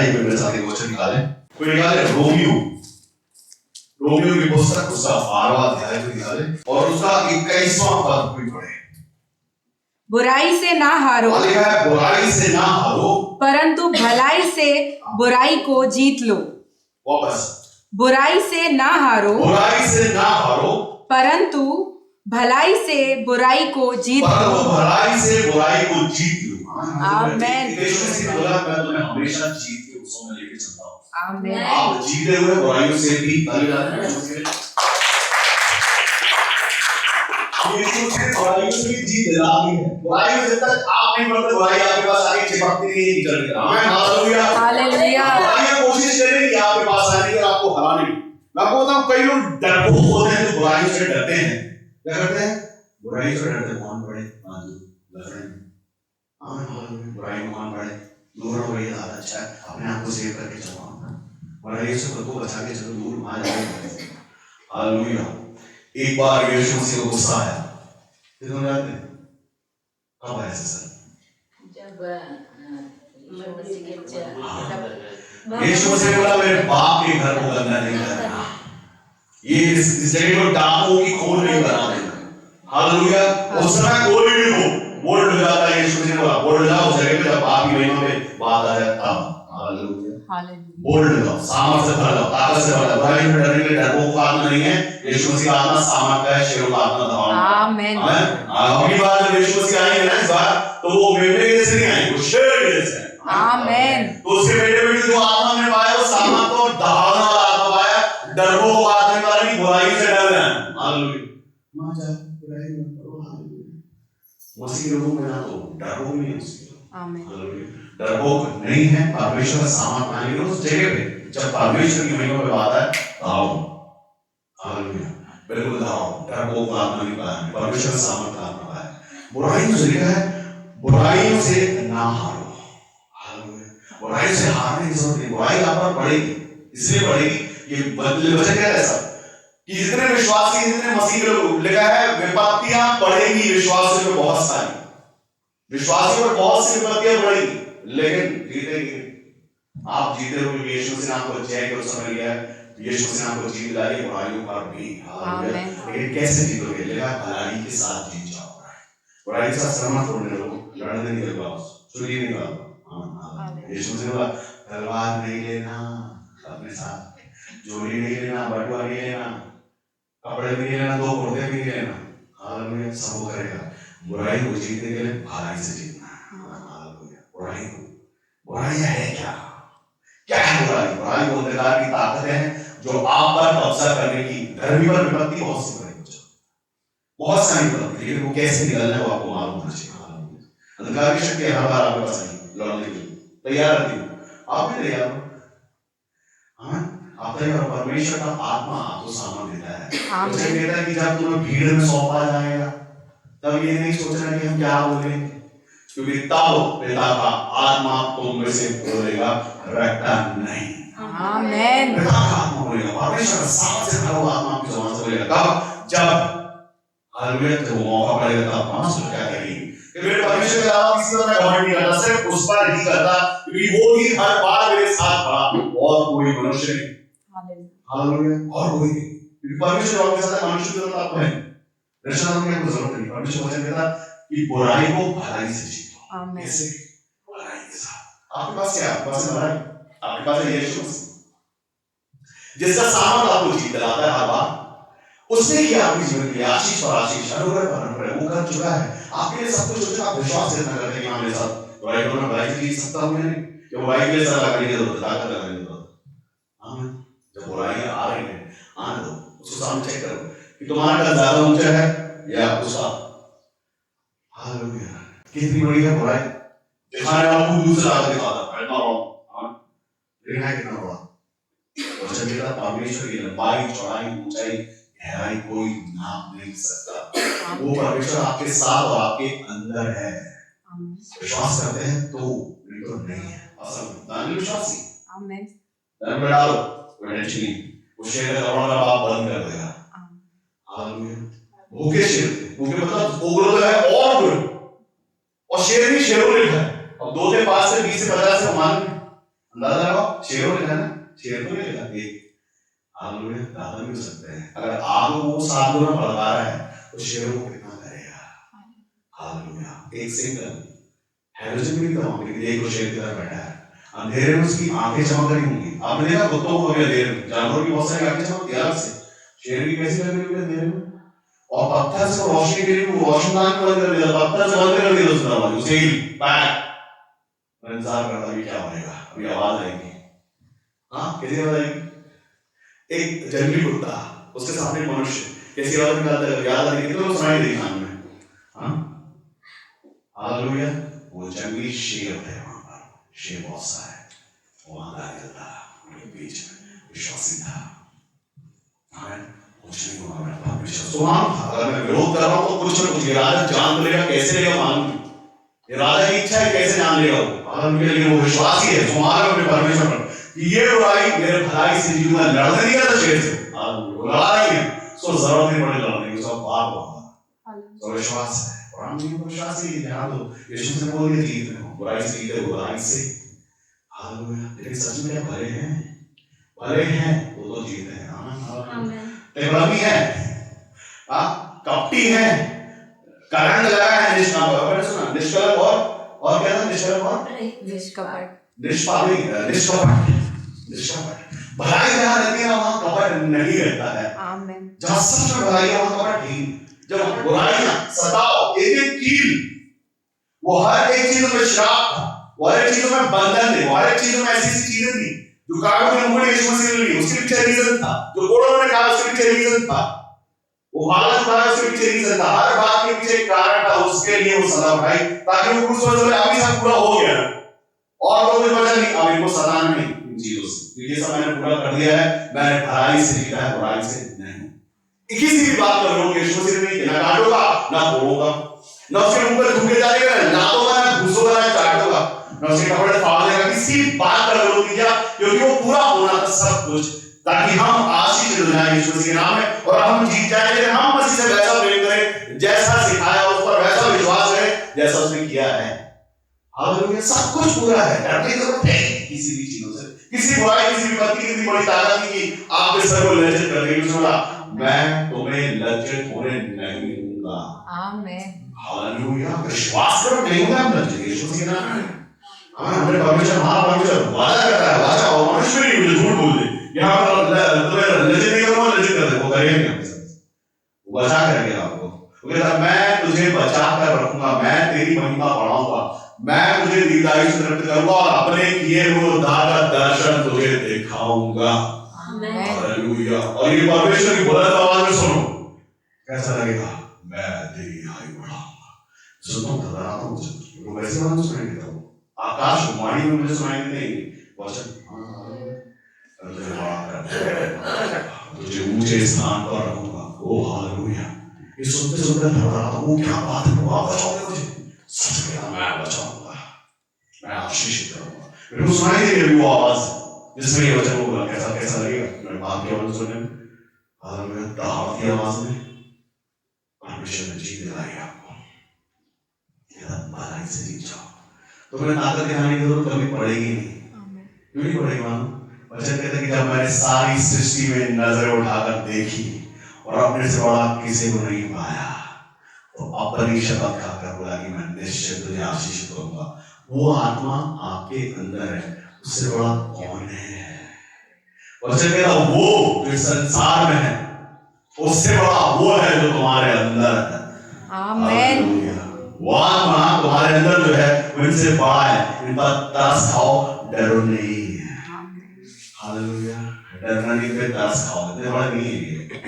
Time पे मेरे साथ एक क्वेश्चन निकाले, कोई निकाले रोमियो, रोमियो की पुस्तक उसका 12वां अध्याय को निकाले और उसका 21वां पद भी पढ़े। बुराई से ना हारो, लिखा है बुराई से ना हारो परंतु भलाई से बुराई को जीत लो। वापस, बुराई से ना हारो, बुराई से ना हारो परंतु भलाई से बुराई को जीत लो। परंतु भलाई से बुराई को जीत लो। आमेन। यीशु मसीह बोला मैं तुम्हें हमेशा जीत के उत्सव में लेके चलता हूँ। आमेन। आप जीते हुए बुराइयों से भी यीशु से बुराइयों से भी जीत दिलानी है। बुराइयों से तक आप नहीं बढ़ते, बुराई आपके पास आके चिपकती नहीं है, निकल गया। आमेन, हालेलुया, हालेलुया। बुराइयां कोशिश करेंगी आपके पास आने की, आपको हराने की। मैं आपको बताऊं, कई लोग डरपोक होते हैं जो बुराइयों से डरते हैं। क्या करते हैं? बुराई से डरते हैं। मान पड़े लग रहे हैं, आमेन, हालेलुया, बुराई में मान पड़े, दूर रहो, ये ज्यादा अच्छा है, अपने आप को सेव करके चलो, बुराई से खुद को बचा के चलो, दूर वहां जाओ। हालेलुया। एक बार यीशु मसीह को गुस्सा आया, कितने जानते हैं कब आया सर? जब यीशु मसीह बोला मेरे बाप के घर को गंदा नहीं करना, ये इस जगह को डाकुओं की खोल नहीं बना देना। हालेलुया। उस समय कोई भी हो बोल्ड हो जाता है। यीशु मसीह ने बोला बोल्ड हो जाओ उस जगह पे जब बाप की महिमा में बात आ जाए तब। हालेलुया। बोल्ड हो जाओ, सामर्थ से भर जाओ, ताकत से भर जाओ। बुराई में डरने के लिए डरपोक का आत्मा नहीं है, यीशु मसीह का आत्मा सामर्थ का है, शेरों का आत्मा दबाव। आमेन। अगली बार जब यीशु मसीह आएंगे ना इस बार, तो वो मेमने के जैसे नहीं आएंगे, वो शेर के जैसे आएंगे। आमेन। तो उसके बेटे बेटी जो आत्मा में पाया वो सामर्थ और दबावने वाला आत्मा पाया, डरपोक आत्मा वाला नहीं, बुराई से डर रहे हैं। हालेलुया। मां जा बुराई मत करो। हालेलुया। मसीह के रूप में ना तो डरपोक नहीं है। आमेन। हालेलुया। डरपोक नहीं है, परमेश्वर का सामर्थ पाएंगे उस जगह पे जब परमेश्वर की महिमा पे बात है। आओ, हालेलुया, बिल्कुल आओ, डरपोक आत्मा नहीं पाया, परमेश्वर का सामर्थ आत्मा पाया। बुराई से लिखा है बुराइयों से ना हारो। हालेलुया। बुराई से हारने की जरूरत नहीं, बुराई आप पर पड़ेगी, इसलिए पड़ेगी, ये वजह क्या है ऐसा कि जितने विश्वासी, जितने मसीह लोग, लिखा है विपत्तियां पड़ेगी विश्वासियों पे बहुत सारी, विश्वासियों पर बहुत सी विपत्तियां पड़ेगी, लेकिन जीतेंगे आप। जीते हुए यीशु मसीह ने आपको जय के उत्सव में लिया है, यीशु मसीह ने आपको जीत दिलाई बुराइयों पर भी। हालेलुया। लेकिन कैसे जीतोगे? लिखा भलाई के साथ जीत जाओ। बुराई के साथ सहमत होने लगो, लड़ने नहीं लगो, चुरी नहीं करो। यीशु मसीह ने बोला तलवार नहीं लेना अपने साथ, चोरी नहीं लेना, बटुआ नहीं लेना, कपड़े भी नहीं लेना, दो कुर्ते भी नहीं लेना। हालेलुया। सब वो करेगा। बुराई को जीतने के लिए भलाई से जीतना। हालेलुया। बुराई को, बुराई है क्या? क्या है बुराई? बुराई वो अंधकार की ताकतें हैं जो आप पर कब्जा करने की, धर्मी पर विपत्ति बहुत सी बड़ी, बहुत सारी विपत्ति, लेकिन वो कैसे निकलना है वो आपको मालूम होना चाहिए। हालेलुया। अंधकार की शक्ति हर बार आपके पास नहीं लड़ने के लिए तैयार रहती है, आप भी तैयार हो। हाँ, आप तैयार हो। परमेश्वर का आत्मा आपको सामर्थ देता है। उसे कहता है कि जब तुम्हें भीड़ में सौंपा जाएगा तब ये नहीं सोचना कि हम क्या बोलेंगे, क्योंकि तब पिता का आत्मा तुम में से बोलेगा, रट्टा नहीं। आमेन। पिता का आत्मा बोलेगा, परमेश्वर का सामर्थ से भरा हुआ आत्मा आपकी जुबान से बोलेगा। कब? जब हालेलुया, जब वो मौका पड़ेगा तब हम सब क्या करेंगे कि मेरे परमेश्वर के अलावा किसी और का घमंड नहीं करता, सिर्फ उस पर ही करता, क्योंकि वो ही हर बार मेरे साथ था और कोई मनुष्य नहीं। हालेलुया। और कोई नहीं, क्योंकि परमेश्वर आपके साथ है, मनुष्य की जरूरत आपको है, रिश्तेदारों की आपको जरूरत नहीं। परमेश्वर वचन कहता कि बुराई को भलाई से जीतो। आमीन। कैसे? भलाई के साथ। आपके पास क्या है? आपके पास है भलाई, आपके पास है यीशु मसीह, जिसका सामर्थ आपको जीत दिलाता है हर बार। उसने किया आपके जीवन के लिए आशीष और आशीष, अनुग्रह पर अनुग्रह, वो कर चुका है आपके लिए सब कुछ। सोचो आप विश्वास करना करते हैं कि हाँ मेरे साथ बुराई को मैं भलाई से जीत सकता हूँ, नहीं कि बुराई के लिए सर लगाने की जरूरत है, ताकत लगाने की जरूरत है। आमीन। जब बुराई आ रही है आने दो, उसको सामने चेक करो कि तुम्हारा कद ज्यादा ऊंचा है या उसका। हालेलुया। कितनी बड़ी है बुराई, दिखाने वाला को दूसरा आगे दिखाता है, इतना बड़ा। हां, देखना कितना बड़ा। और जब मेरा परमेश्वर की लंबाई, चौड़ाई, ऊंचाई, गहराई कोई नाप नहीं सकता। वो परमेश्वर आपके साथ और आपके अंदर है। विश्वास करते हैं तो, नहीं तो नहीं है। असल में विश्वासी। आमीन। धर्म में डालो, कोई टेंशन नहीं, उस शेर का दबाव का बाप बंद कर देगा। हालेलुया। भूखे शेर, भूखे मतलब उग्र तो है और उग्र, और शेर भी शेरों लिखा है। अब 2 से 5 से 20 से 50 से मान अंदाजा लगाओ, शेरों लिखा है ना, शेर तो नहीं लिखा एक। हालेलुया, दादा भी हो सकते हैं। अगर आग वो 7 गुना भड़का रहा है तो शेरों को कितना करेगा। हालेलुया, एक सिंगल हैलोजन भी नहीं था वहां पे, एक तो शेर की तरह बैठा है, अंधेरे में उसकी आंखें चमक रही होंगी। आपने देखा कुत्तों को कभी अंधेरे में, जानवरों की बहुत सारी आंखें चमकती है अलग से, शेर की कैसी लग रही होगी अंधेरे में। और पत्थर से रोशनी के लिए वो रोशनदान को बंद कर दिया, पत्थर से बंद कर दिया उस दरवाजे, उसे ही बैक इंतजार करता भी क्या होएगा, अभी आवाज आएगी। हाँ, कैसी आवाज आएगी? एक जंगली कुत्ता, उसके सामने मनुष्य कैसी आवाज निकालता है, याद आ रही है तो सुनाई देगी कान में। हाँ, हालेलुया, वो जंगली शेर है वहां पर, शेर बहुत सा है, वहां निकलता उनके बीच में, विश्वासी था। आमीन, कुछ नहीं हुआ मेरा बाप विश्वास तो मान था। अगर मैं विरोध कर रहा हूं तो कुछ ना कुछ राजा जान लेगा, कैसे लेगा मालूम नहीं, ये राजा की इच्छा है कैसे जान लेगा वो। हालेलुया, लेकिन वो विश्वासी है, सुमार अपने परमेश्वर पर कि ये बुराई मेरे भलाई से जीवन में लड़ने नहीं करता शेर से, हालेलुया लड़ा रही है, सो जरूरत नहीं पड़े लड़ने की, सब पाप होगा, तो विश्वास है। और हम भी विश्वास ही ध्यान दो, यीशु ने बोल दिया जीत में बुराई से जीते, बुराई से। हालेलुया, लेकिन सच में क्या भले हैं, भले हैं वो तो जीते हैं। आमीन, तेहरामी है, कपटी है, करंट लगा है, निष्कलंक और क्या था, निष्कलंक और निष्कपट। भलाई जहाँ रहती है वहाँ कपट नहीं रहता है। आमीन, जहाँ सच में भलाई है वहाँ कपट नहीं। जब बुराइयां सताओ, एक कील, वो हर एक चीज में श्राप था, वो हर एक चीज में बंधन थे, वो हर एक चीज में ऐसी चीजें थी जो कागज में मुंह यीशु मसीह ने ली, उसके पीछे रीजन था। जो कोड़ों ने कहा उसके पीछे रीजन था, वो बालक उठाया उसके पीछे रीजन था, हर बात के पीछे एक कारण था, उसके लिए वो सजा उठाई ताकि वो क्रूस पर बोले अभी सब पूरा हो गया और कोई वजह नहीं, अब इनको सताना नहीं इन चीजों से, ये सब मैंने पूरा कर दिया है, मैंने भलाई से जीता है, बुराई से नहीं। किसी भी बात कर लो यीशु मसीह ने ना काटोगा ना तोड़ोगा, ना उसके मुंह पर थूके जाएगा, ना तो ना घुसोगा ना चाटोगा, ना उसके कपड़े फाड़ देगा, किसी बात का विरोध नहीं किया, क्योंकि वो पूरा होना था सब कुछ ताकि हम आशीष मिल जाए यीशु मसीह के नाम में और हम जीत जाए। लेकिन हम मसीह से वैसा प्रेम करें जैसा सिखाया, उस पर वैसा विश्वास है जैसा उसने किया है। हालेलुया, सब कुछ पूरा है, डरने की जरूरत है किसी भी चीजों से, किसी बुराई, किसी विपत्ति, किसी बड़ी ताकत की आपके सर को लज्जित कर देगी। सुना, मैं तुम्हें लज्जित होने नहीं दूंगा। आमीन, हालेलुया, विश्वास करो नहीं होगा हम लज्जित यीशु मसीह के नाम में। हमारे परमेश्वर, हमारा परमेश्वर वादा करता है, वाचा और मनुष्य नहीं मुझे झूठ बोल दे यहाँ पर तुम्हें लज्जित नहीं करूंगा, लज्जित कर दे, वो करेगा नहीं आपके साथ, वो बचा करेंगे आपको। वो कहता है मैं तुझे बचा कर रखूंगा, मैं तेरी महिमा बढ़ाऊंगा, मैं तुझे दीर्घायु से तृप्त करूंगा और अपने किए हुए उद्धार का दर्शन तुझे दिखाऊंगा। हालेलुया, और ये परमेश्वर की बुलंद आवाज में सुनो, कैसा लगेगा, मैं तेरी आयु बढ़ाऊंगा। सुनो घबराता हूं, वो वैसे बात सुनाई देता हूं, आकाश वाणी में मुझे सुनाई देंगे वचन, तुझे ऊंचे स्थान पर रखूंगा। ओ हालेलुया, ये सुनते सुनते घबराता हूं, क्या बात है, आप बचाओगे मुझे, सच में मैं बचाऊंगा, मैं आशीषित करूंगा। मेरे को सुनाई दे रही वो आवाज जिसमें ये वचन होगा, कैसा कैसा लगेगा मेरे बाप की आवाज सुनने में। हालेलुया, दाऊद की आवाज में परमेश्वर ने जीत दिलाई आपको, भलाई से जीत जाओ, तुम्हें ताकत दिखाने की जरूरत कभी पड़ेगी नहीं। क्यों नहीं पड़ेगी मालूम? वचन कहता है कि जब मैंने सारी सृष्टि में नजर उठाकर देखी और अपने से बड़ा किसी को नहीं पाया, तो अपनी शपथ खाकर बोला कि मैं निश्चित तुझे आशीषित करूंगा। वो आत्मा आपके अंदर है, उससे बड़ा कौन है? वचन कहता वो जो संसार में है उससे बड़ा वो है जो तुम्हारे अंदर है। आमीन, वो आत्मा तुम्हारे अंदर जो है वो इनसे बड़ा है, इन पर तरस खाओ, डरो नहीं। हालेलुया, डरना नहीं, पे तरस खाओ, इतने बड़े नहीं है ये,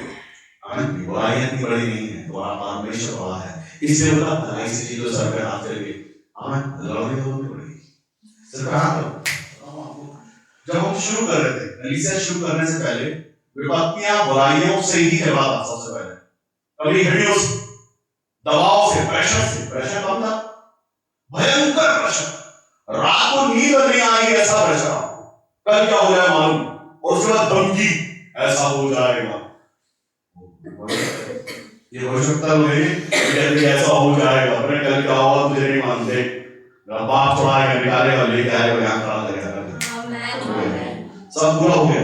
आमीन, बुराइयां इतनी बड़ी नहीं है, तुम्हारा परमेश्वर बड़ा है, इसलिए बोला भलाई से चीजों सर पे हाथ करके, आमीन, लड़ने तो नहीं पड़ेगी, सर पे हाथ रखो। जब हम शुरू कर रहे थे, कलीसिया शुरू करने से पहले विपत्तियां बुराइयों से ही है बात, सबसे पहले कभी घड़ियों से, दबाव से, प्रेशर कम था, भयंकर प्रेशर, रात को नींद नहीं आई ऐसा प्रेशर, कल क्या हो जाए मालूम, और उसके बाद धमकी ऐसा हो जाएगा, ये हो सकता है कि ऐसा हो जाएगा, अपने कल क्या होगा तुझे नहीं मानते, बाप छुड़ाएगा, निकालेगा, लेके आएगा, यहाँ खड़ा करेगा, सब पूरा हो गया।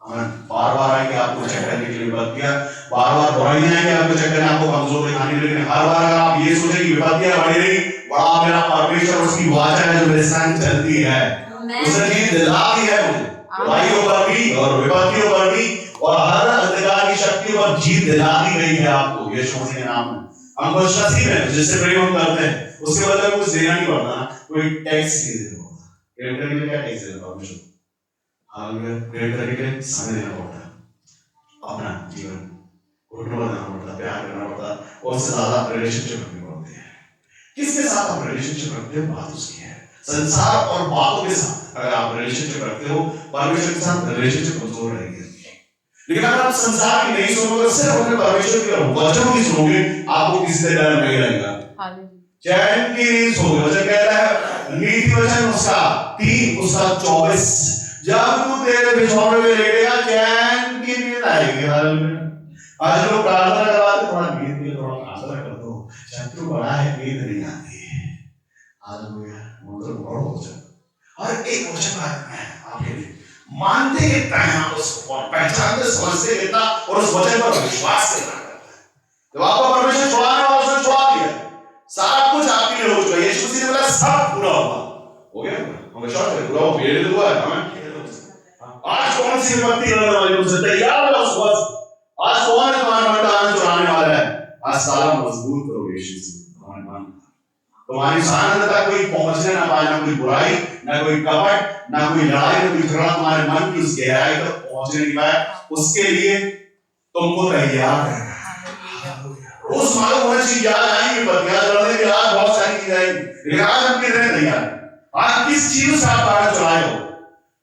हमें बार बार आएंगे आपको चेक करने के लिए विपत्तियां, बार बार बुराइयां आएंगे आपको चेक करने, आपको कमजोर दिखाने, लेकिन हर बार अगर आप ये सोचें कि विपत्तियां बढ़ी रही, बड़ा मेरा परमेश्वर, उसकी वाचा है जो मेरे संग चलती है, उसने चीज दिला दी है मुझे, बुराइयों पर भी और विपत्तियों पर भी और हर अंधकार की शक्तियों पर जीत दिला दी गई है आपको यीशु मसीह के नाम में। हम खुश नसीब हैं जिससे प्रेम हम करते हैं, उसके बदले कुछ देना नहीं पड़ता ना, कोई टैक्स नहीं देना पड़ता। प्रेम करने के लिए क्या टैक्स देना पड़ता है? हालेलुया, प्रेम करने के लिए समय देना पड़ता है, अपना जीवन घुटनों पर देना पड़ता है, प्यार करना पड़ता है, और उससे ज्यादा रिलेशनशिप रखनी पड़ती है। किसके साथ आप रिलेशनशिप रखते हो बात उसकी है। संसार और बातों के साथ अगर आप रिलेशनशिप रखते हो, परमेश्वर के साथ रिलेशनशिप कमजोर रहेगी। लेकिन अगर आप संसार की नहीं सुनोगे, सिर्फ अपने परमेश्वर के वचनों की सुनोगे, आपको किसी से डर नहीं रहेगा, चैन की नींद सोओगे। वचन कह रहा है, नीति वचन उसका 3:24, जब तू तेरे बिछौने में लेटेगा चैन की नींद आएगी। आज लोग प्रार्थना करवाते, थोड़ा नींद के लिए थोड़ा प्रार्थना कर दो, शत्रु बड़ा है, नींद नहीं आती है। हालेलुया, मतलब बड़ा वचन, हर एक वचन आपके लिए मानते कितना है आप उसको, पहचानते समझते कितना, और उस वचन पर विश्वास कितना करते हैं। जब आपका परमेश्वर छुड़ाने वाला, उसने छुड़ा दिया, सारा कुछ आपके लिए हो चुका है। यीशु मसीह ने बोला सब पूरा हो गया, हम विश्वास करें पूरा हो गया, हुआ है हमें। आज कौन सी विपत्ति लड़ने वाली उनसे तैयार है उस वक्त, आज कौन तुम्हारा मन चुराने वाला है, आज सारा मजबूत करो यीशु से। तुम्हारी शांतता कोई पहुंचने ना पाए, ना कोई बुराई, ना कोई कपट, ना कोई लड़ाई, ना कोई झगड़ा तुम्हारे मन की उस गहराई तक पहुंचने नहीं पाए। उसके लिए तुमको तैयार रहना है। रोज मालूम होना चाहिए, याद आएंगी विपत्तियां, लड़ने के आज बहुत सारी चीजें आएंगी, लेकिन आज हम कितने तैयार? आज किस चीज से आप आगे चुराए हो,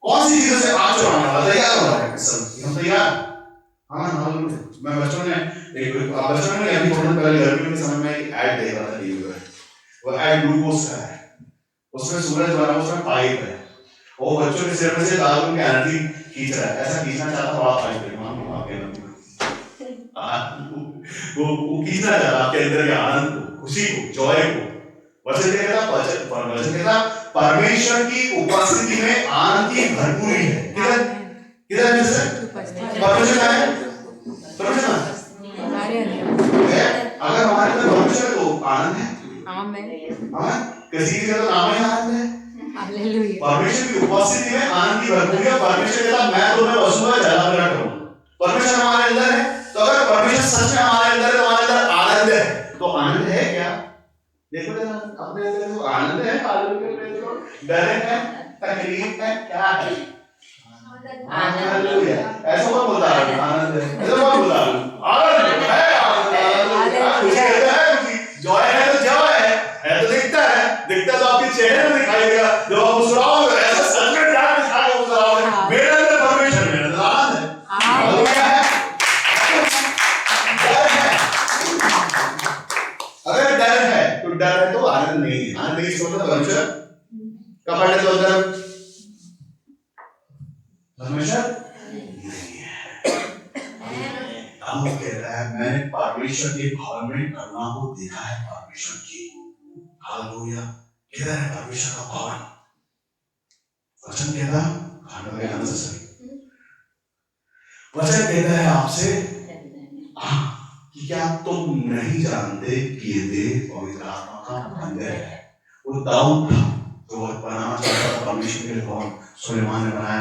कौन सी चीजों से आप चुराने वाला तैयार हो रहा है? सब हम तैयार। हाँ मालूम है, मैं बचपन में अभी थोड़ा पहले गर्मियों के समय में ऐड देख रहा था टीवी पे, वो ऐड ग्लूकोज का है, उसमें सूरज बना, उसमें पाइप है, वो बच्चों के सिर में से दारू की एनर्जी खींच रहा है, ऐसा खींचना चाहता बड़ा पाइप है, वो खींचना चाहता आपके अंदर के आनंद को, खुशी को, जॉय को। वचन कहता परमेश्वर की उपस्थिति में आनंद की भरपूरी है। किधर किधर है सर? परमेश्वर है, परमेश्वर अगर हमारे अंदर परमेश्वर तो आनंद है। किसी का तो नाम ही आनंद है। परमेश्वर की उपस्थिति में आनंद की भरपूरी है। परमेश्वर कहता मैं तुम्हें बसूंगा, जला कर रखूंगा। परमेश्वर हमारे अंदर है, तो अगर परमेश्वर सच में हमारे अंदर है, तो हमारे अंदर आनंद है। तो आनंद है क्या? देखो जरा अपने अंदर तो आनंद है, डर है, तकलीफ है, क्या है? हालेलुया, ऐसा मत बोलता है आनंद है, ऐसा मत बोलता आनंद है, जॉय है तो जॉय है तो दिखता तो आपके चेहरे में दिखाई देगा। जब आप मुस्कुराओगे ऐसा सच में प्यार दिखाएगा, मुस्कुराओगे, मेरे अंदर परमेश्वर, मेरे अंदर आनंद है। हालेलुया है। अगर डर है तो डर है तो आनंद नहीं है। आनंद नहीं सोचता परमेश्वर कपट है तो अंदर परमेश्वर नहीं है। हम कह रहा है मैंने परमेश्वर के भवन में करुणा को देखा है, परमेश्वर की। हालेलुया, किधर है परमेश्वर का भवन? वचन कहता वचन कहता है आपसे कि क्या तुम नहीं जानते कि ये देह पवित्र आत्मा का मंदिर है? वो दाऊद था तो वह बनाना चाहता था परमेश्वर के लिए भवन, सुलेमान ने बनाया।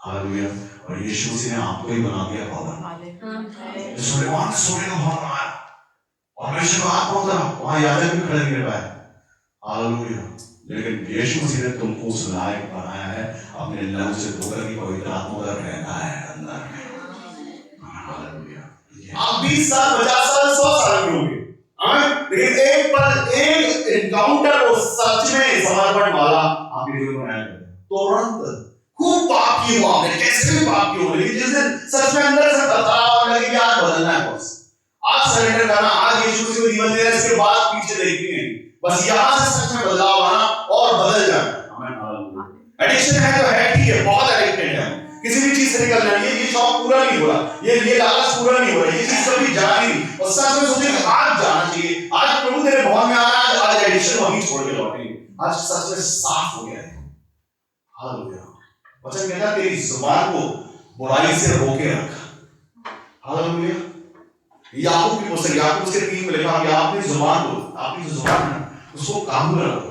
हालेलुया, और यीशु मसीह ने आपको ही बना दिया भवन। सुलेमान ने सोने का भवन बनाया, परमेश्वर का आत्मा उतरा, वहां याजक भी खड़े नहीं रह पाए। हालेलुया, लेकिन यीशु मसीह ने तुमको उस लायक बनाया है, अपने लहू से धोकर की पवित्र आत्मा उधर रहना है अंदर में। हालेलुया, आप 20 साल 50 साल 100 साल के होंगे, लेकिन एक पल एक एनकाउंटर वो सच में समर्पण वाला आपके जीवन में आएगा। तुरंत खूब पाप की हुआ आपने, कैसे भी पाप की हो, लेकिन जिस दिन सच में अंदर से बदलाव लगे कि आज बदलना है, बस आज सरेंडर करना, आज यीशु मसीह को जीवन देना, इसके बाद पीछे देखनी है, बस यहाँ से सच में बदलाव आना और बदल जाना। एडिक्शन है तो है, ठीक है, बहुत एडिक्टेड है, किसी भी चीज से निकलना है, ये शौक पूरा नहीं हो रहा, ये लालच पूरा नहीं हो रहा, ये चीज कभी जा नहीं, और सच में सोचे कि आज जाना चाहिए, आज प्रभु तेरे भवन में आना, आज एडिक्शन वहीं छोड़ के लौटेंगे, आज सच में साफ हो गया है। हालेलुया। वचन कहता है तेरी जुबान को बुराई से रोके रख। हालेलुया। याकूब की पुस्तक याकूब उसके 3 में लिखा कि आपकी जुबान को, आपकी जो जुबान है उसको काबू में रखो।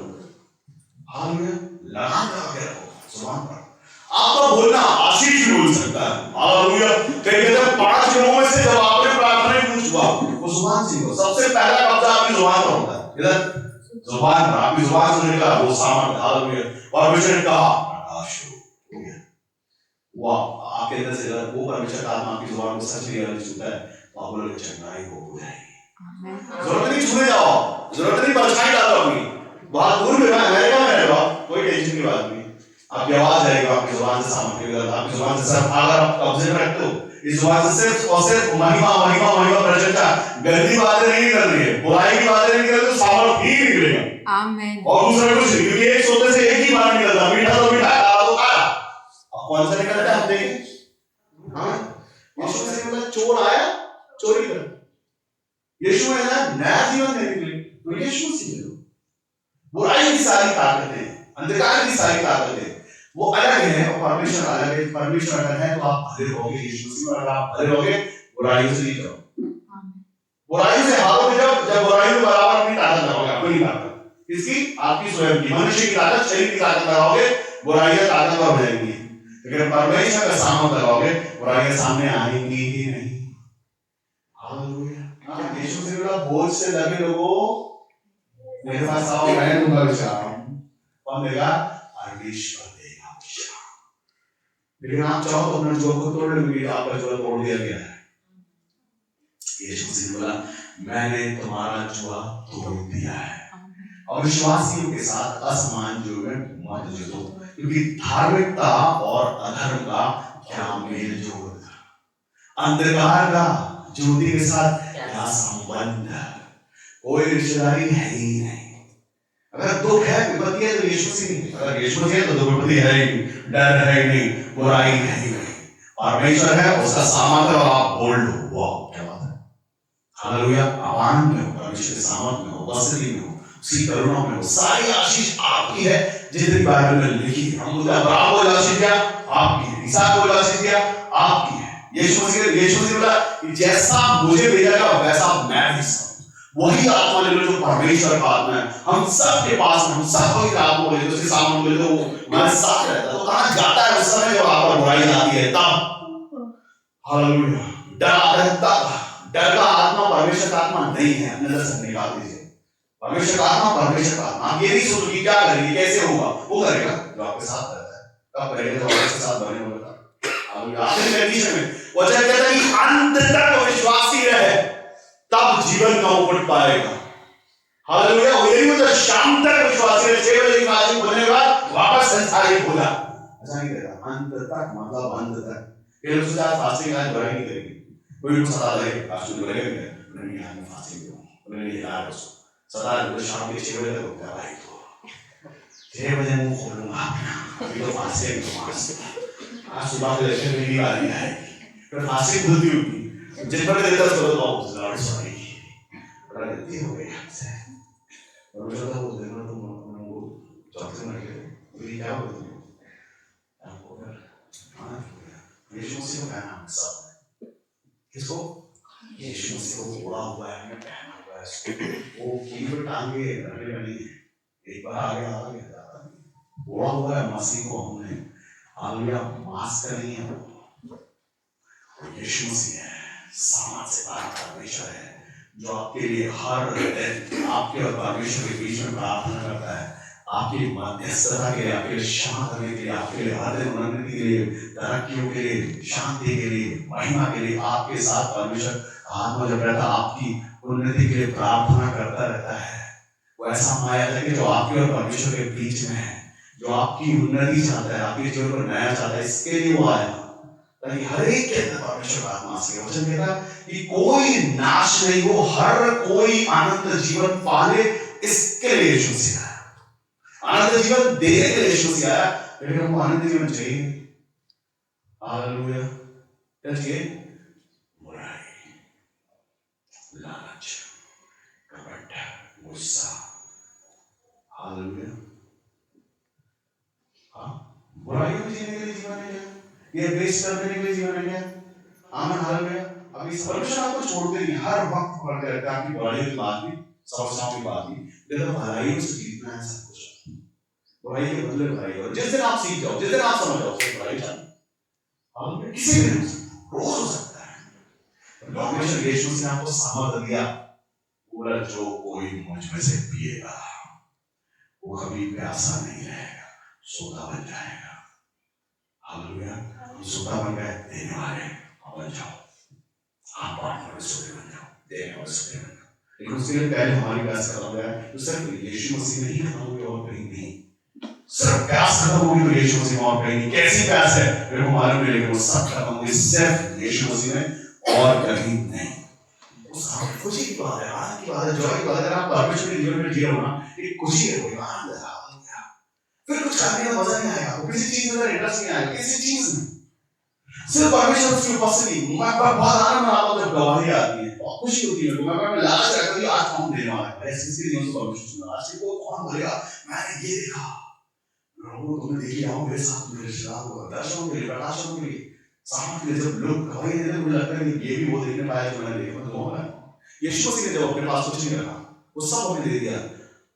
हालेलुया। लगाम लगा के रखो जुबान पर। आपका बोलना आशीष भी बोल सकता है। हालेलुया। कहते हैं 5 दिनों में से जब आपने प्रार्थना पूछ हुआ वो जुबान से हो, सबसे पहला कब्जा आपकी जुबान पर होता है। इधर जुबान पर, आपकी जुबान से निकला वो सामर्थ। हालेलुया। परमेश्वर ने कहा प्रकाश हो गया। वो आपके अंदर से वो परमेश्वर का आत्मा आपकी जुबान को सच में छूता है तो आप बोलोगे चंगाई हो जाएगी। जरूरत नहीं छूने जाओ, जरूरत नहीं परछाई डालो अपनी, बहुत दूर में अमेरिका में रहो, कोई टेंशन की बात नहीं। आपकी आवाज आएगी, आपकी जुबान से सामर्थ्य निकलता है। आपकी जुबान से सिर्फ अगर आप कब्जे में रखते हो, इस जुबान से सिर्फ और सिर्फ महिमा महिमा महिमा प्रचंडता, गंदी बातें नहीं करनी है, बुराई की बातें नहीं करनी, तो सामर्थ्य ही निकलेगा। आमीन। और दूसरा कुछ नहीं, क्योंकि एक सोते से एक ही बात निकलता, मीठा तो मीठा, काला तो काला। अब कौन सा निकलता है हम देखें। हाँ, यीशु मसीह ने बोला चोर आया चोरी कर, यीशु ने ना नया जीवन देने के लिए, तो यीशु मसीह ने बुराई की सारी ताकतें, अंधकार की सारी ताकतें वो अलग है और परमेश्वर अलग है। परमेश्वर अलग है तो आप भले होगे यीशु मसीह में, अगर आप भले होगे बुराई से नहीं जाओ, बुराई से हारोगे जब बुराई में बराबर अपनी ताकत लगाओगे, अपनी ताकत, इसकी आपकी स्वयं की मनुष्य की ताकत, शरीर की ताकत लगाओगे, बुराइयां ताकतवर हो जाएंगी। लेकिन परमेश्वर का सामर्थ लगाओगे, बुराइयां सामने आएंगी ही नहीं। हालेलुया। यीशु मसीह ने बोझ से लगे लोगों मेरे पास आओ, मैं दूंगा विश्राम। कौन देगा? परमेश्वर देगा विश्राम। लेकिन आप चाहो तो अपना जोड़ को तोड़ लोगे, आपका जोड़ तोड़ दिया गया है। यीशु मसीह ने बोला मैंने तुम्हारा जुआ तोड़ दिया है। और विश्वासियों के साथ असमान जो है मत जोड़ो, क्योंकि धार्मिकता और अधर्म का क्या मेल जोड़, अंधकार का ज्योति के साथ क्या संबंध, कोई रिश्तेदारी है ही नहीं। अगर दुख है विपत्ति है तो यीशु मसीह नहीं, अगर यीशु मसीह है तो दुख विपत्ति है ही नहीं, डर है ही नहीं, बुराई है ही नहीं। परमेश्वर है, उसका सामर्थ है और आप बोल्ड हो। वाह क्या बात है। हालेलुया। आप आनंद में हो, परमेश्वर के सामर्थ में हो, वसती में हो, उसकी करुणा में हो, सारी आशीष आपकी है जितनी बाइबल में लिखी है। हम बोलते हैं अब्राहम को आशीष दिया आपकी है, इसहाक को आशीष दिया आपकी है। यीशु मसीह बोला कि जैसा मुझे भेजा गया वैसा मैं भी हूं। वही आत्मा ले लो जो परमेश्वर का आत्मा है, हम सब के पास, हम सब को एक आत्मा ले लो, उसके सामने बोले तो वो हमारे साथ रहता है। तो कहां जाता है उस समय जब आप पर बुराई आती है तब। हालेलुया। डर आता है तब। डर का आत्मा परमेश्वर का आत्मा नहीं है, अपने अंदर से निकाल दीजिए। परमेश्वर का आत्मा परमेश्वर का आत्मा। आप ये नहीं सोचोगे क्या करेंगे, कैसे होगा, वो करेगा जो आपके साथ रहता है। कब करेगा? जब आपके साथ बने होगा। आखिरी कंडीशन में वचन कहता है कि अंत तक विश्वासी रहे तब जीवन का उपट पाएगा। हालेलुया। यही मतलब शाम तक विश्वासी रहे, 6 बजे फास्टिंग होने के बाद वापस संसार ही खोला। ऐसा नहीं कहता अंत तक, मतलब अंत तक। फिर उसके बाद फास्टिंग आज बुराई नहीं करेगी, कोई को सता दे फास्टिंग करेगा नहीं, आज मैं फास्टिंग करूंगा नहीं यार, उसको सता दे शाम के 6 बजे तक होता है भाई, तो 6 बजे मुंह खोलूंगा अपना, अभी तो फास्टिंग तो आज सुबह से लेकर नहीं आ रही है, फिर फास्टिंग खुलती होगी जिस पर देता है तो आप लॉर्ड सॉरी बड़ा गलती हो गई हमसे, और मुझे तो वो देना तो वो चौथे में के ये क्या बोलते हैं आपको फिर। हाँ यीशु मसीह का नाम सब किसको? यीशु मसीह को उड़ा हुआ है, हमने पहना हुआ है, वो कीमत टांगे रखने वाली एक बार आगे आ गया उड़ा हुआ है मसीह को हमने। हालेलुया। मास्क नहीं है वो यीशु मसीह है, सामर्थ से बात परमेश्वर है जो आपके लिए हर दिन आपके और परमेश्वर के बीच में प्रार्थना करता है, आपकी मध्यस्थता के लिए, आपके लिए क्षमा करने के लिए, आपके लिए हर दिन उन्नति के लिए, तरक्कियों के लिए, शांति के लिए, महिमा के लिए आपके साथ परमेश्वर आत्मा जब रहता आपकी उन्नति के लिए प्रार्थना करता रहता है। वो ऐसा माया है कि जो आपके और परमेश्वर के बीच में है, जो आपकी उन्नति चाहता है, आपके जीवन को नया चाहता है, इसके लिए वो आया ताकि हर एक के अंदर परमेश्वर का आत्मा से वचन कहता कि कोई नाश नहीं हो, हर कोई अनंत जीवन पाले, इसके लिए यीशु मसीह आया। अनंत जीवन देने के लिए यीशु मसीह आया, लेकिन हमको अनंत जीवन चाहिए। हालेलुया। क्या चाहिए? बुराई, लालच, कपट, गुस्सा। हालेलुया। हाँ ये वेस्ट कर देने के लिए जीवन है क्या? आमन हालेलुया। अब इस परमेश्वर आपको छोड़ते नहीं, हर वक्त पकड़ते रहते हैं, आपकी बुराइयों की बात भी, समस्याओं की बात भी, लेकिन भलाइयों से जीतना है सब कुछ। बुराई के बदले बुराई, और जिस दिन आप सीख जाओ, जिस दिन आप समझ जाओ उससे बुराई जानी, हालेलुया, किसी भी दिन हो सकता है, रोज हो सकता है। परमेश्वर यीशु ने आपको सामर्थ दिया, बोला जो कोई मुझ में से पिएगा वो कभी प्यासा नहीं रहेगा, सोता बन जाएगा। हालेलुया। हम सोता बन गए, देने वाले बन जाओ, आप वाले सोते बन जाओ, देने वाले सोते बन जाओ। लेकिन उसके लिए पहले हमारी प्यास खत्म हो गया, तो सिर्फ यीशु मसीह में ही खत्म होगी और कहीं नहीं। सिर्फ प्यास खत्म होगी तो यीशु मसीह में और कहीं नहीं। कैसी प्यास है मेरे को मालूम नहीं, लेकिन वो सब खत्म होगी सिर्फ यीशु मसीह में और कहीं नहीं। खुशी की बात है, आनंद की बात है, जॉय की बात है। आप परमेश्वर के जीवन में जी रहे हो ना, एक खुशी है, कोई आनंद है। फिर कुछ करने का मजा नहीं आएगा, किसी चीज में इंटरेस्ट नहीं आएगा, किसी चीज में सिर्फ परमेश्वर की उपस्थिति। मैं बहुत आनंद मनाता हूँ जब गवाही आती है, बहुत खुशी होती है। मैं लालच रखता हूँ आज कौन देने वाला है, किसी दिन से परमेश्वर सुना, आज को कौन बोलेगा मैंने ये देखा, प्रभु तुमने देखी आओ मेरे साथ, मेरे रिश्तेदार को दर्शनों के लिए, प्रकाशनों के लिए, सामर्थ के लिए। जब लोग गवाही देते हैं मुझे लगता है ये भी वो देखने पाया जो मैंने देखा, तो होगा यीशु मसीह ने जब अपने पास कुछ नहीं रखा, वो सब हमें दे दिया,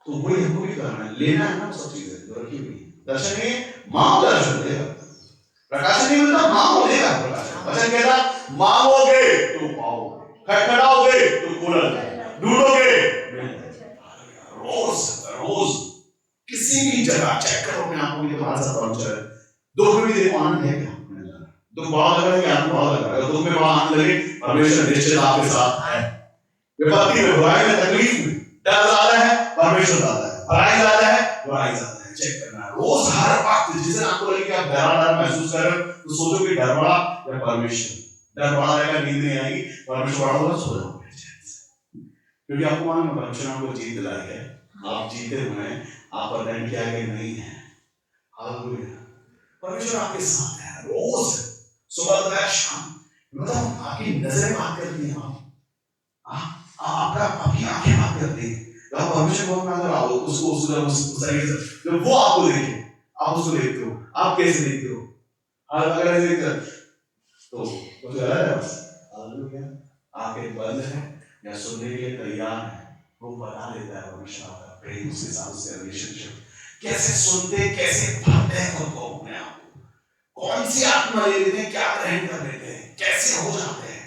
तो वही हमको भी करना है, लेना है ना सब चीजें जो रखी हुई। दर्शन में मांगो दर्शन देगा, प्रकाशन नहीं मिलता मांगो देगा प्रकाशन। वचन कहता मांगोगे तो पाओगे, खटखटाओगे तो खोला जाएगा, ढूंढोगे रोज रोज किसी भी जगह चेक करो अपने आप को कि तुम्हारा सब परमेश्वर है। दुख में भी देखो आनंद है क्या? दुख बड़ा लग रहा है कि आनंद बड़ा लग रहा है? दुख में बड़ा आनंद लगे, परमेश्वर निश्चित आपके साथ है। विपत्ति में, बुराई में, तकलीफ में डर ज्यादा है, परमेश्वर ज्यादा है, भलाई ज्यादा है, बुराई ज्यादा है। चेक करना है रोज, हर वक्त। जिस दिन आपको लगे कि आप डर महसूस कर रहे हो, तो सोचो कि डर बड़ा या परमेश्वर। डर बड़ा रहेगा, नींद नहीं आएगी, परमेश्वर बड़ा होगा, सो जाओगे क्योंकि आपको मालूम है परमेश्वर आपको जीत दिलाई है, आप जीते हुए हैं, आप अटेंड किया गया नहीं है। हालेलुया। परमेश्वर आपके साथ है रोज, सुबह दोपहर शाम। मतलब आपकी नजरें बात करती हैं, आपका आपकी आंखें बात करती हैं। जब परमेश्वर को अपना अगर आओ उसको जब वो आपको देखे, आप उसको देखते हो, आप कैसे देखते हो? अगर ऐसे देखते तो कुछ गलत है बस। हालेलुया। आंखें बंद है या सुनने के लिए तैयार है, वो बता देता है परमेश्वर आपका प्रेम उसके साथ, उसका रिलेशनशिप कैसे सुनते, कैसे भागते हैं खुद को, अपने आप को कौन सी आत्मा ले लेते हैं, क्या ग्रहण कर लेते हैं, कैसे हो जाते हैं,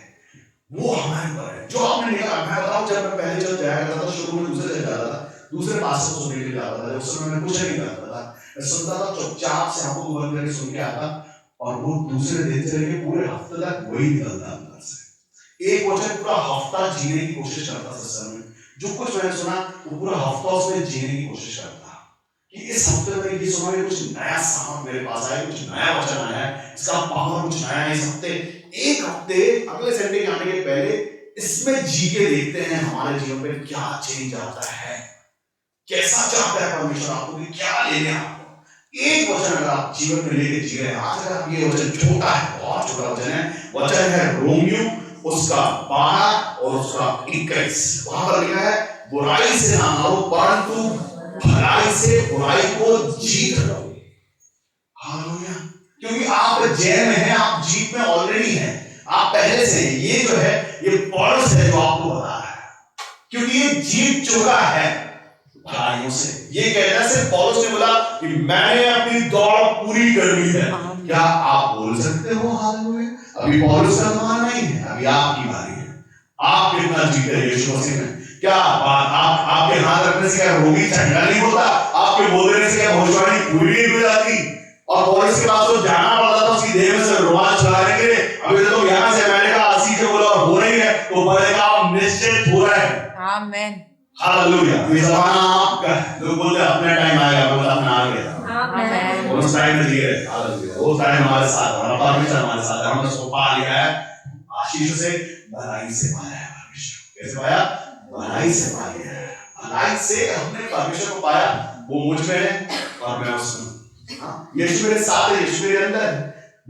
वो हमारे ऊपर है। जो आपने देखा, मैं बताऊं जब मैं पहले चल जाया करता था, शुरू में दूसरे चल जाता था, दूसरे पास को सुनने के लिए जाता था, उस समय मैं कुछ नहीं करता था, मैं सुनता था चुपचाप से, आंखों को बंद करके सुन के आता, और वो दूसरे दिन चले के पूरे हफ्ते तक वही निकलता अंदर से। एक वचन पूरा हफ्ता जीने की कोशिश करता था सर में, जो कुछ मैंने सुना वो पूरा हफ्ता उसमें जीने की कोशिश करता कि इस हफ्ते में ये सुना, कुछ नया सामान मेरे पास आया, कुछ नया वचन आया है, इसका पावर कुछ नया है इस हफ्ते। एक हफ्ते अगले संडे के आने के पहले इसमें जी के देखते हैं हमारे जीवन में क्या चेंज आता है, कैसा चाहता है परमेश्वर आपको, कि क्या लेने आपको। एक वचन अगर आप जीवन में लेके जी रहे हैं आज, अगर आप ये वचन छोटा है, बहुत छोटा वचन है, वचन है रोमियो उसका 12 और उसका 21। वहां पर लिखा है बुराई से ना मारो परंतु भलाई से बुराई को जीत लो। हालेलुया। क्योंकि आप जय में हैं, आप जीत में ऑलरेडी हैं, आप पहले से हैं। ये जो है ये पौलुस है जो आपको बता रहा है, क्योंकि ये जीत चुका है भलाइयों से। ये कहना से पौलुस ने बोला कि मैंने अपनी दौड़ पूरी कर ली है। क्या आप बोल सकते हो हालेलुया? अभी पौलुस का जमाना नहीं है, अभी आपकी बारी है। आप कितना जीते हैं यीशु मसीह में? क्या आप आपके हाथ रखने से क्या रोगी चंगा नहीं होता? आपके बोलने से क्या भविष्यवाणी पूरी नहीं हो जाती? और पौलुस के पास तो जाना पड़ता था उसकी देह में से रुमाल छुड़ाने के लिए। अभी तो यहाँ से अमेरिका आसी के बोला हो रही है, तो बड़ेगा निश्चित हो रहा है। आमीन। हालेलुया। ये जमाना आपका है। लोग बोलते हैं अपना टाइम आएगा, बोलते अपना आ गया। आमीन। उस टाइम में जिए। हालेलुया। वो टाइम हमारे साथ, हमारा परमेश्वर हमारे साथ है। हमने उसको पा लिया है आशीष से, भलाई से पाया है परमेश्वर। कैसे पाया? भलाई से पाया है। भलाई से हमने परमेश्वर को पाया। वो मुझ में है और मैं उसमें। यीशु मेरे साथ है, यीशु मेरे अंदर है,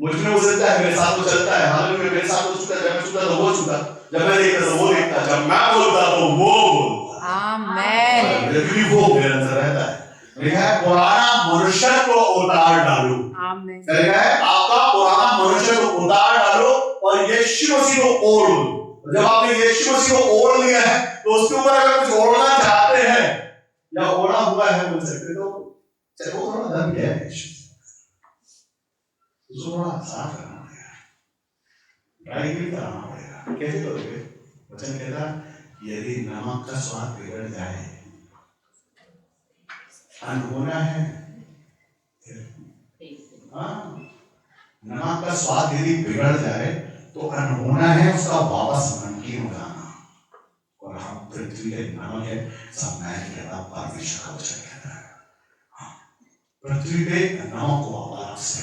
मुझ में वो चलता है, मेरे साथ वो चलता है। हालेलुया। मेरे साथ वो छूटा, जब मैं छूटा तो वो छूटा, जब मैं देखता तो वो देखता, जब मैं बोलता तो वो बोलता। आमीन। क्योंकि वो मेरे अंदर रहता है। लिखा है पुराना मनुष्य को उतार डालो। आमीन। लिखा है आपका पुराना मनुष्य जब आपने यीशु मसीह को ओढ़ लिया है तो उसके ऊपर अगर कुछ ओढ़ना चाहते हैं या ओढ़ा हुआ है बोल सकते तो चलो थोड़ा दम क्या है उसको थोड़ा साफ करना पड़ेगा, ड्राई भी कराना पड़ेगा। कैसे करोगे? वचन कहता यदि नमक का स्वाद बिगड़ जाए, अनहोना है, नमक का स्वाद यदि बिगड़ जाए तो अनहोना है उसका वापस नमकीन हो जाना। और हम पृथ्वी के नमक है, सब मैं कहता परमेश्वर का वचन कहता है पृथ्वी पे नमक को वापस से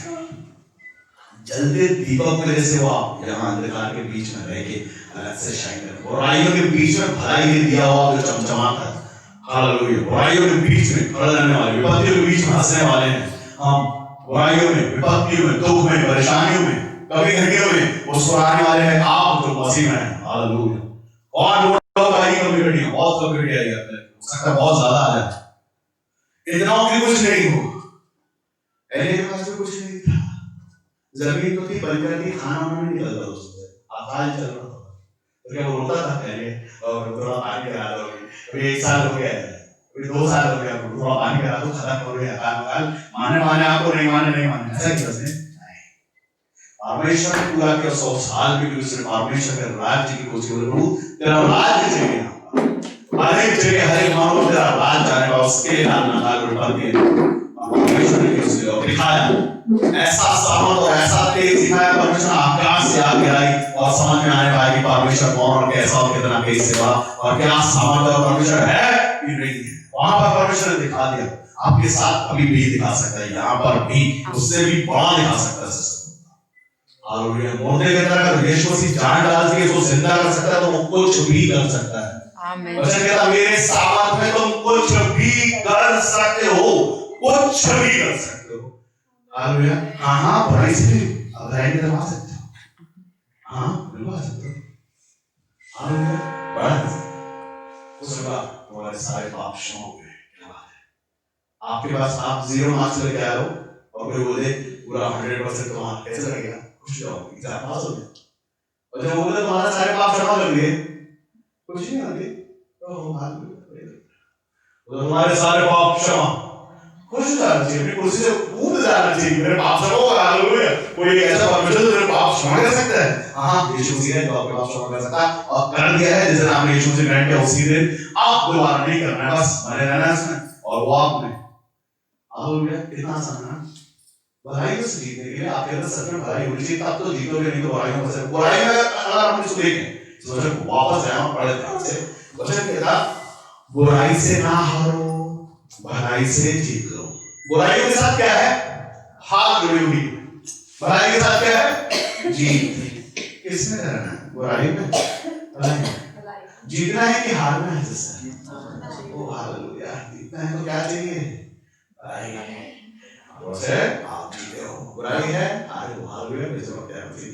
जलते दीपक को जैसे वो आप यहाँ अंधकार के बीच में रह के अलग से शाइन करते, बुराइयों के बीच में भलाई ने दिया हुआ जो चमचमाता है, हालेलुया। बुराइयों के बीच में खड़े रहने वाले, विपत्तियों के बीच में हंसने वाले हैं हम, बुराइयों में, विपत्तियों में, दुख में, परेशानियों में, कभी घटियों में मुस्कुराने वाले हैं आप जो मसीह में हैं, हालेलुया। और लोग आई कभी घटियां, बहुत कभी घटियां आई जाते हैं, उसका बहुत ज्यादा आ जाता है, इतना भी कुछ नहीं हो, पहले के पास कुछ नहीं था, जमीन तो थी, बंजर थी, खाना वाना नहीं निकलता उससे, अकाल चल रहा था, तो क्या वो रोता था पहले और थोड़ा पानी करा दो, अभी 1 साल हो गया है, अभी 2 साल हो गया, थोड़ा पानी करा दो, खत्म हो गया, अकाल माने आपको, नहीं माने ऐसा क्यों है? परमेश्वर ने पूरा किया 100 साल भी दूसरे परमेश्वर के राज्य की कोशिश कर रहा हूं, तेरा राज्य चाहिए, हर एक जगह हर एक मानव तेरा राज जाने का उसके लिए नाल बढ़ के परमेश्वर ने उसे दिखाया, ऐसा सामर्थ और ऐसा तेज दिखाया परमेश्वर आकाश से आके आई और समझ में आने पाया कि परमेश्वर कौन और कैसा और कितना तेज सेवा और क्या सामर्थ और परमेश्वर है कि नहीं है। वहां पर परमेश्वर ने दिखा दिया, आपके साथ अभी भी दिखा सकता है, यहाँ पर भी उससे भी बड़ा दिखा सकता है। हालेलुया। मुर्दे के तरह यीशु मसीह जान डाल के उसको जिंदा कर सकता है, तो वो कुछ भी कर सकता है। आमीन। वचन कहता मेरे सामर्थ में तुम कुछ भी कर सकते हो, कुछ भी कर सकते हो। हालेलुया। हाँ बुराई से बुराई में दबा सकते हो, हाँ दबा सकते हो। हालेलुया। बस उसके बाद तुम्हारे सारे पाप क्षमा हो गए। क्या बात है? आपके पास आप 0 मार्क्स लेके आए हो और कोई बोले पूरा 100% तुम्हारा कैसे लगेगा? खुश रहो, एग्जाम पास हो गया। और जब वो बोले तुम्हारे सारे पाप क्षमा कर दिए, खुश नहीं होगी तो तुम्हारे सारे पाप क्षमा, खुश जाना चाहिए, अपनी कुर्सी से कूद जाना चाहिए, मेरे पाप क्षमा हो, हालेलुया। कोई ऐसा परमेश्वर जो तेरे पाप क्षमा कर सकता है? हाँ, यीशु मसीह ने तो आपके पाप क्षमा कर सकता है और कर दिया है। जिस दिन आपने यीशु मसीह ग्रहण किया उसी दिन आप दोबारा नहीं करना है, बस बने रहना है इसमें और वो आपने, हालेलुया। कितना आसान है बुराई को जीतने के लिए। आपके अंदर सच में बुराई होनी चाहिए, तब तो जीतोगे, नहीं तो बुराई में फंसे। बुराई में अगर हम इसको देखें तो वचन वापस आया पढ़े ध्यान से। वचन कहता बुराई से ना हारो, भलाई से जीत लो। बुराई के साथ क्या है? हार जुड़ी हुई। बुराई के साथ क्या है? जीत। किसमें रहना है? बुराई में, भलाई में। जीतना है कि हारना है? जैसे ओ हालेलुया, जीतना है तो क्या चाहिए? बुराई है, आप जीते हो। बुराई है, आज हालेलुया, बेचो क्या होती है?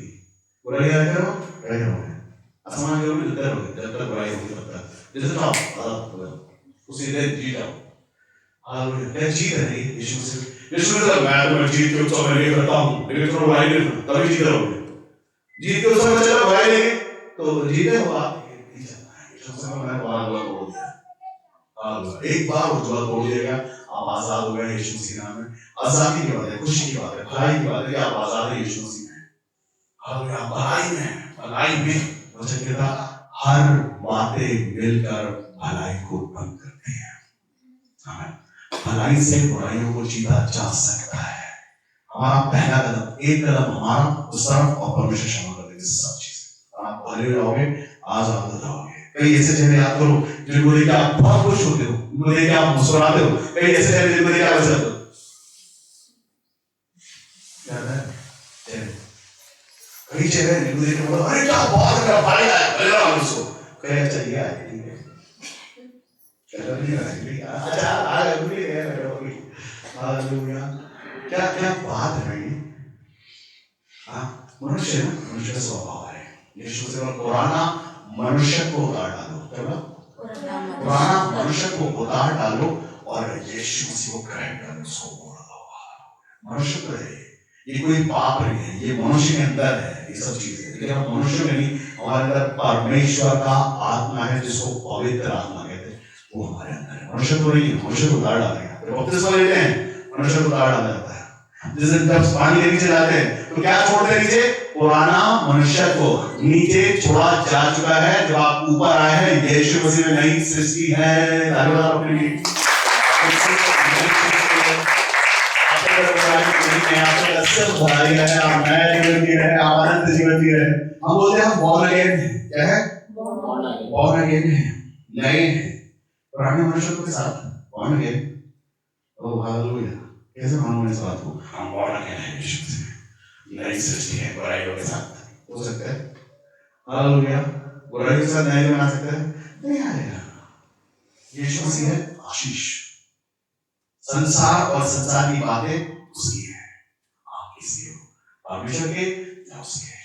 बुराई है करो, बुराई करो। आसमान के ऊपर जलते रहोगे जब तक बुराई होगी तब तक। जैसे तो आप उसी दिन जीत जाओ। हालेलुया। क्या जीत है? नहीं, यीशु से मैं जीत के उत्सव में करता हूँ, लेकिन थोड़ा बुराई नहीं करना, तभी जीत रहोगे। जीत के उत्सव में चलो बुराई नहीं तो जीते हो आप। एक बार उज्जवल तोड़ दिएगा, आप आजाद हो गए यीशु मसीह नाम में। आजादी की बात है, खुशी की बात है, भलाई की बात है कि आप आजाद हैं यीशु मसीह में। हालेलुया। भलाई में वचन कहता हर बातें मिलकर भलाई को उत्पन्न करते हैं। भलाई से बुराइयों को जीता जा सकता है। हमारा पहला कदम, एक कदम हमारा उस तरफ और परमेश्वर क्षमा कर देंगे सब चीजें। आप भले रहोगे, आजाद रहोगे। कई ऐसे चेहरे याद करो जिनको देख के आप बहुत खुश होते हो, जिनको देख के आप मुस्कुराते हो। कई ऐसे चेहरे जिनको देख के आप हंसते हो। याद है चेहरे, कई चेहरे जिनको देख के अरे क्या बहुत है, भाई है उसको कहे अच्छा ये है, ठीक है चलो नहीं है, अच्छा आ गई है। हालेलुया। क्या क्या बात है ये? हाँ, मनुष्य ना, मनुष्य का स्वभाव है। यीशु से पुराना मनुष्य को उतार डालो, क्या? पुराना मनुष्य को उतार डालो और यीशु मसीह को ग्रहण करो, उसको बोल दो। मनुष्य तो है ये कोई पाप नहीं है, ये मनुष्य के अंदर है ये सब चीजें, लेकिन आप मनुष्य में नहीं हमारे अंदर परमेश्वर का आत्मा है, जिसको पवित्र आत्मा कहते हैं, वो हमारे अंदर है। मनुष्य तो नहीं है, मनुष्य को उतार डालेगा। तो बपतिस्मा लेते हैं, मनुष्य को उतार डाला जाता है। जिस दिन जब पानी के नीचे जाते हैं तो क्या छोड़ते हैं नीचे? पुराना मनुष्य को नीचे छोड़ा जा चुका है। जब आप ऊपर आए हैं, यीशु मसीह में नई सृष्टि है। धन्यवाद अपने लिए। सिर्फ भलाई है, आप नया जीवन जी रहे हैं, आप अनंत जीवन जी रहे हैं। हम बोलते हैं हम born again हैं। क्या है? born again है, नए हैं। पुराने मनुष्य के साथ born again। Oh hallelujah. कैसे मालूम इस बात को? हम born again हैं यीशु से, नई सृष्टि है। बुराइयों के साथ हो सकता है, हालेलुया। बुराइयों के साथ नया बना सकता है? नहीं आएगा। यीशु मसीह है आशीष। संसार और संसार की बातें उसकी है, आप किसके हो? परमेश्वर के या उसके?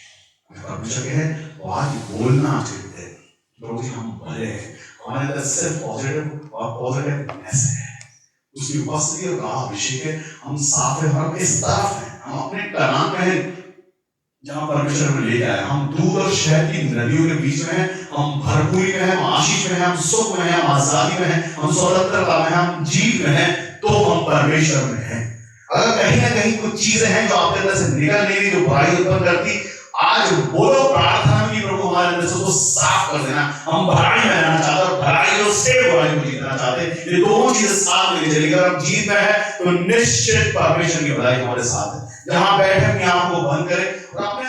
परमेश्वर के हैं तो आज बोलना चाहिए प्रभु जी हम भले हैं, हमारे अंदर सिर्फ पॉजिटिव और पॉजिटिवनेस है, उसकी उपस्थिति और का अभिषेक है। हम साफ है, हम इस तरफ है, हम अपने कलाम में है जहां परमेश्वर में ले आया। हम दूध और शहद की नदियों के बीच में है, हम भरपूरी में है, हम आशीष में है, हम सुख में है, हम आजादी में है, हम स्वतंत्रता में है, हम जीव में है, तो हम परमेश्वर में है। अगर कहीं ना कहीं कुछ चीजें हैं जो आपके अंदर से निकल नहीं रही, जो बुराई उत्पन्न करती, आज बोलो प्रार्थना में प्रभु हमारे अंदर से उसको साफ कर देना। हम भलाई में रहना चाहते हैं, भलाई से बुराई को जीतना चाहते हैं। ये दोनों चीजें साथ में चलेगी। अगर हम जीत में है तो निश्चित परमेश्वर की भलाई हमारे साथ है। जहां बैठे अपनी आंख को बंद करें और